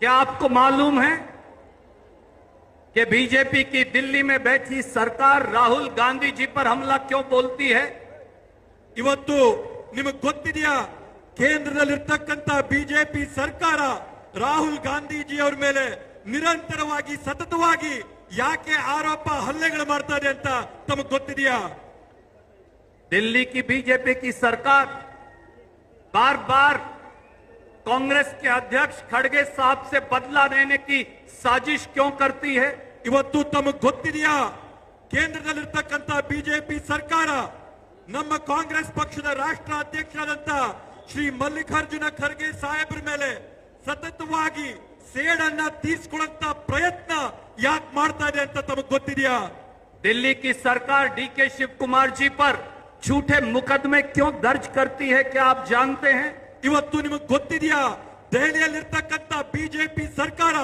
क्या आपको मालूम है कि बीजेपी की दिल्ली में बैठी सरकार राहुल गांधी जी पर हमला क्यों बोलती है? ಇವತ್ತು ನಿಮಗೆ ಗೊತ್ತಿದೆಯಾ ಕೇಂದ್ರದಲ್ಲಿರ್ತಕ್ಕಂತ ಬಿಜೆಪಿ ಸರ್ಕಾರ ರಾಹುಲ್ ಗಾಂಧೀಜಿ ಅವರ ಮೇಲೆ ನಿರಂತರವಾಗಿ ಸತತವಾಗಿ ಯಾಕೆ ಆರೋಪ ಹಲ್ಲೆಗಳು ಮಾಡ್ತಾ ಇದೆ ಅಂತ ತಮಗೆ ಗೊತ್ತಿದೆಯಾ? दिल्ली की बीजेपी की सरकार बार बार कांग्रेस के अध्यक्ष खड़गे साहब से बदला लेने की साजिश क्यों करती है? ಇವತ್ತು ತಮಗೆ ಗೊತ್ತಿದೆಯಾ ಕೇಂದ್ರದಲ್ಲಿರ್ತಕ್ಕಂತ ಬಿಜೆಪಿ ಸರ್ಕಾರ ನಮ್ಮ ಕಾಂಗ್ರೆಸ್ ಪಕ್ಷದ ರಾಷ್ಟ್ರ ಅಧ್ಯಕ್ಷರಾದಂತ ಶ್ರೀ ಮಲ್ಲಿಕಾರ್ಜುನ ಖರ್ಗೆ ಸಾಹೇಬ್ರ ಮೇಲೆ ಸತತವಾಗಿ ಸೇಡನ್ನ ತೀರಿಸಿಕೊಳ್ಳುವಂತ ಪ್ರಯತ್ನ ಯಾಕೆ ಮಾಡ್ತಾ ಇದೆ ಅಂತ ತಮಗೆ ಗೊತ್ತಿದೆಯಾ? दिल्ली की सरकार डीके शिव कुमार जी पर झूठे मुकदमे क्यों दर्ज करती है, क्या आप जानते हैं? ಇವತ್ತು ನಿಮಗೆ ಗೊತ್ತಿದೆಯಾ ದೆಹಲಿಯಲ್ಲಿರ್ತಕ್ಕಂತ ಬಿಜೆಪಿ ಸರ್ಕಾರ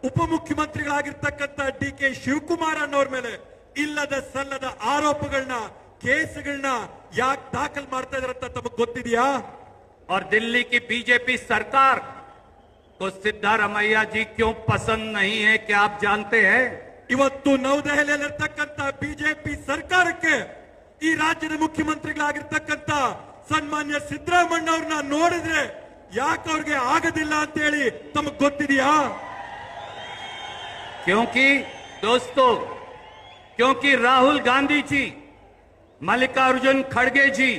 ಉಪಮುಖ್ಯಮಂತ್ರಿಗಳಾಗಿರ್ತಕ್ಕಂತ ಡಿಕೆ ಶಿವಕುಮಾರ್ ಅನ್ನೋರ್ ಮೇಲೆ ಇಲ್ಲದ ಸಲ್ಲದ ಆರೋಪಗಳನ್ನ ಕೇಸ್ಗಳನ್ನ ಯಾಕೆ ದಾಖಲು ಮಾಡ್ತಾ ಇದಾರೆ ಅಂತ ತಮಗೆ ಗೊತ್ತಿದೆಯಾ? और दिल्ली की बीजेपी सरकार को सिद्धारमैया जी क्यों पसंद नहीं है, क्या आप जानते हैं? ಇವತ್ತು ನವದೆಹಲಿಯಲ್ಲಿರ್ತಕ್ಕಂತ ಬಿಜೆಪಿ ಸರ್ಕಾರಕ್ಕೆ ಈ ರಾಜ್ಯದ ಮುಖ್ಯಮಂತ್ರಿಗಳಾಗಿರ್ತಕ್ಕಂತ ಸನ್ಮಾನ್ಯ ಸಿದ್ದರಾಮಯ್ಯ ಅವ್ರನ್ನ ನೋಡಿದ್ರೆ ಯಾಕೆ ಅವ್ರಿಗೆ ಆಗೋದಿಲ್ಲ ಅಂತ ಹೇಳಿ ತಮಗೆ ಗೊತ್ತಿದೆಯಾ? क्योंकि दोस्तों, क्योंकि राहुल गांधी जी, मल्लिकार्जुन खड़गे जी,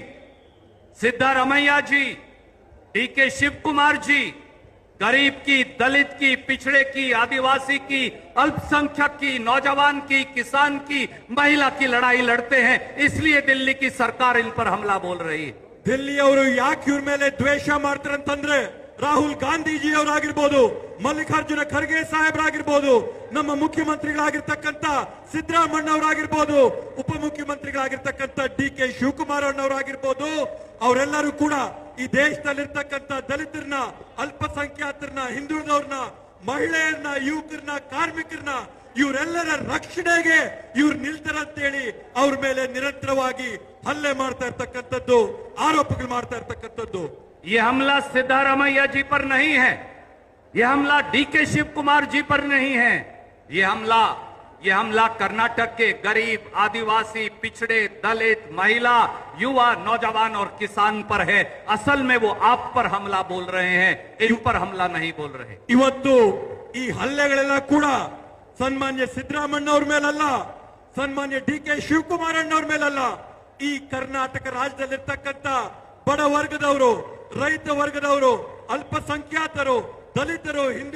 सिद्धारमैया जी, डीके शिव कुमार जी गरीब की, दलित की, पिछड़े की, आदिवासी की, अल्पसंख्यक की, नौजवान की, किसान की, महिला की लड़ाई लड़ते हैं, इसलिए दिल्ली की सरकार इन पर हमला बोल रही है। ದಿಲ್ಲಿಯವರು ಯಾಕೆ ಇವ್ರ ಮೇಲೆ ದ್ವೇಷ ಮಾಡ್ತಾರೆ ಅಂತಂದ್ರೆ ರಾಹುಲ್ ಗಾಂಧೀಜಿ ಅವರಾಗಿರ್ಬೋದು, ಮಲ್ಲಿಕಾರ್ಜುನ ಖರ್ಗೆ ಸಾಹೇಬ್ರಾಗಿರ್ಬೋದು, ನಮ್ಮ ಮುಖ್ಯಮಂತ್ರಿಗಳಾಗಿರ್ತಕ್ಕಂತ ಸಿದ್ದರಾಮಯ್ಯ ಅವರಾಗಿರ್ಬೋದು, ಉಪಮುಖ್ಯಮಂತ್ರಿಗಳಾಗಿರ್ತಕ್ಕಂತ ಡಿಕೆ ಶಿವಕುಮಾರ್ ಅವರಾಗಿರ್ಬೋದು, ಅವರೆಲ್ಲರೂ ಕೂಡ ಈ ದೇಶದಲ್ಲಿರ್ತಕ್ಕಂತ ದಲಿತರನ್ನ, ಅಲ್ಪಸಂಖ್ಯಾತರನ್ನ, ಹಿಂದುಳಿದವ್ರನ್ನ, ಮಹಿಳೆಯರನ್ನ, ಯುವಕರನ್ನ, ಕಾರ್ಮಿಕರನ್ನ ಇವರೆಲ್ಲರ ರಕ್ಷಣೆಗೆ ಇವ್ರು ನಿಲ್ತಾರಂತೇಳಿ ಅವ್ರ ಮೇಲೆ ನಿರಂತರವಾಗಿ ಹಲ್ಲೆ ಮಾಡ್ತಾ ಇರ್ತಕ್ಕಂಥದ್ದು, ಆರೋಪಗಳು ಮಾಡ್ತಾ ಇರ್ತಕ್ಕಂಥದ್ದು. ये हमला सिद्धारमैया जी पर नहीं है, ये हमला डीके शिव कुमार जी पर नहीं है, ये हमला कर्नाटक के गरीब, आदिवासी, पिछड़े, दलित, महिला, युवा, नौजवान और किसान पर है। असल में वो आप पर हमला बोल रहे हैं, इन पर हमला नहीं बोल रहे। ಇವತ್ತು ಈ ಹಲ್ಲೆಗಳೆಲ್ಲ ಕೂಡ ಸನ್ಮಾನ್ಯ ಸಿದ್ದರಾಮಯ್ಯ ಅವ್ರ ಮೇಲಲ್ಲ, ಸನ್ಮಾನ್ಯ ಡಿಕೆ ಶಿವಕುಮಾರ್ ಅವ್ರ ಮೇಲಲ್ಲ, ಈ ಕರ್ನಾಟಕ ರಾಜ್ಯದಲ್ಲಿರ್ತಕ್ಕಂಥ ಬಡ ವರ್ಗದವರು, ರೈತ ವರ್ಗದವರು, ಅಲ್ಪಸಂಖ್ಯಾತರು, ದಲಿತರು, ಹಿಂದೂ